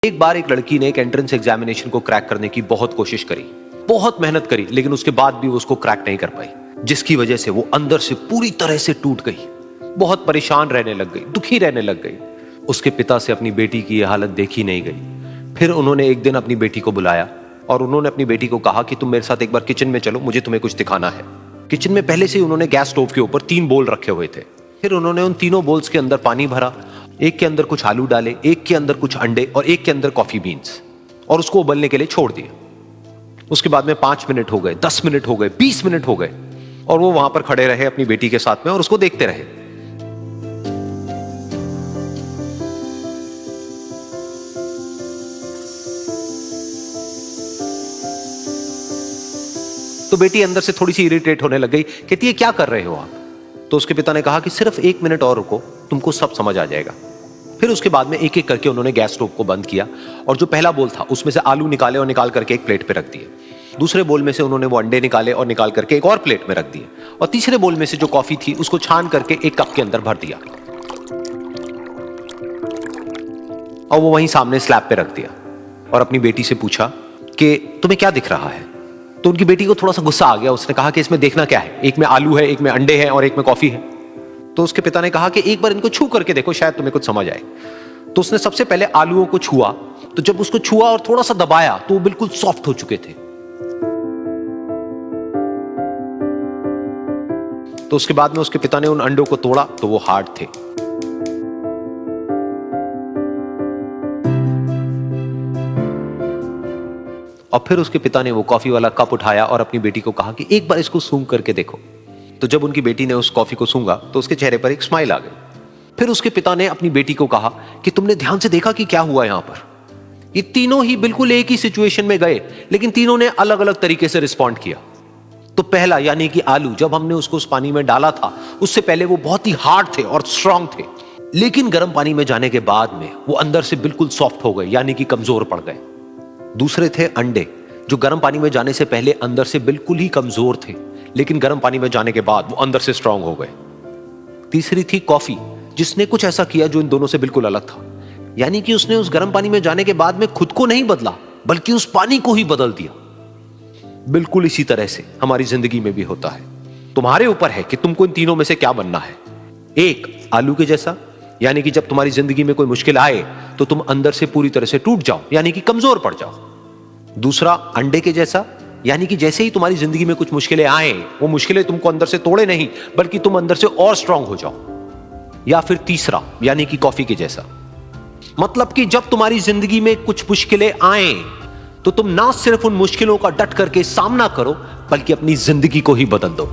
एक बार एक लड़की ने एक एंट्रेंस एग्जामिनेशन को क्रैक करने की बहुत कोशिश करी, बहुत मेहनत करी, लेकिन उसके बाद भी वो उसको क्रैक नहीं कर पाई, जिसकी वजह से वो अंदर से पूरी तरह से टूट गई, बहुत परेशान रहने लग गई, दुखी रहने लग गई। उसके पिता से अपनी बेटी की यह हालत देखी नहीं गई। फिर उन्होंने एक दिन अपनी बेटी को बुलाया और उन्होंने अपनी बेटी को कहा कि तुम मेरे साथ एक बार किचन में चलो, मुझे तुम्हें कुछ दिखाना है। किचन में पहले से ही उन्होंने गैस स्टोव के ऊपर 3 बोल रखे हुए थे। फिर उन्होंने उन तीनों बोल्स के अंदर पानी भरा, एक के अंदर कुछ आलू डाले, एक के अंदर कुछ अंडे और एक के अंदर कॉफी बीन्स, और उसको उबलने के लिए छोड़ दिया। उसके बाद में 5 मिनट हो गए, 10 मिनट हो गए, 20 मिनट हो गए, और वो वहां पर खड़े रहे अपनी बेटी के साथ में और उसको देखते रहे। तो बेटी अंदर से थोड़ी सी इरिटेट होने लग गई, कहती है क्या कर रहे हो आप? तो उसके पिता ने कहा कि सिर्फ 1 मिनट और रुको, तुमको सब समझ आ जाएगा। फिर उसके बाद में एक एक करके उन्होंने गैस स्टोव को बंद किया और जो पहला बोल था उसमें से आलू निकाले और निकाल करके एक प्लेट पे रख दिए। दूसरे बोल में से उन्होंने वो अंडे निकाले और निकाल करके एक और प्लेट में रख दिए, और तीसरे बोल में से जो कॉफी थी उसको छान करके एक कप के अंदर भर दिया और वो वहीं सामने स्लैब पे रख दिया और अपनी बेटी से पूछा कि तुम्हें क्या दिख रहा है? तो उनकी बेटी को थोड़ा सा गुस्सा आ गया। उसने कहा कि इसमें देखना क्या है, एक में आलू है, एक में अंडे हैं और एक में कॉफी है। तो उसके पिता ने कहा कि एक बार इनको छू करके देखो, शायद तुम्हें कुछ समझ आए। तो उसने सबसे पहले आलूओं को छुआ, तो जब उसको छुआ और थोड़ा सा दबाया तो वो बिल्कुल सॉफ्ट हो चुके थे। तो उसके बाद में उसके पिता ने उन अंडों को तोड़ा तो वो हार्ड थे। और फिर उसके पिता ने वो कॉफी वाला कप उठाया और अपनी बेटी को कहा कि एक बार इसको सूंघ करके देखो। तो जब उनकी बेटी ने उस कॉफी को सूंघा तो उसके चेहरे पर एक स्माइल आ गई। फिर उसके पिता ने अपनी बेटी को कहा कि तुमने ध्यान से देखा कि क्या हुआ यहां पर? ये तीनों ही बिल्कुल एक ही सिचुएशन में गए, लेकिन तीनों ने अलग अलग तरीके से रिस्पॉन्ड किया। तो पहला यानी कि आलू, जब हमने उसको उस पानी में डाला था उससे पहले वो बहुत ही हार्ड थे और स्ट्रांग थे, लेकिन गर्म पानी में जाने के बाद में वो अंदर से बिल्कुल सॉफ्ट हो गए, यानी कि कमजोर पड़ गए। दूसरे थे अंडे, जो गर्म पानी में जाने से पहले अंदर से बिल्कुल ही कमजोर थे, लेकिन गर्म पानी में जाने के बाद वो अंदर से स्ट्रांग हो गए। तीसरी थी कॉफी, जिसने कुछ ऐसा किया जो इन दोनों से बिल्कुल अलग था, यानी कि उसने उस गर्म पानी में जाने के बाद में खुद को नहीं बदला, बल्कि उस पानी को ही बदल दिया। बिल्कुल इसी तरह से हमारी जिंदगी में भी होता है। तुम्हारे ऊपर है कि तुमको इन तीनों में से क्या बनना है। एक, आलू के जैसा, यानी कि जब तुम्हारी जिंदगी में कोई मुश्किल आए तो तुम अंदर से पूरी तरह से टूट जाओ, यानी कि कमजोर पड़ जाओ। दूसरा, अंडे के जैसा, यानी कि जैसे ही तुम्हारी जिंदगी में कुछ मुश्किलें आए, वो मुश्किलें तुमको अंदर से तोड़े नहीं, बल्कि तुम अंदर से और स्ट्रांग हो जाओ। या फिर तीसरा, यानी कि कॉफी के जैसा, मतलब कि जब तुम्हारी जिंदगी में कुछ मुश्किलें आए तो तुम ना सिर्फ उन मुश्किलों का डट करके सामना करो, बल्कि अपनी जिंदगी को ही बदल दो।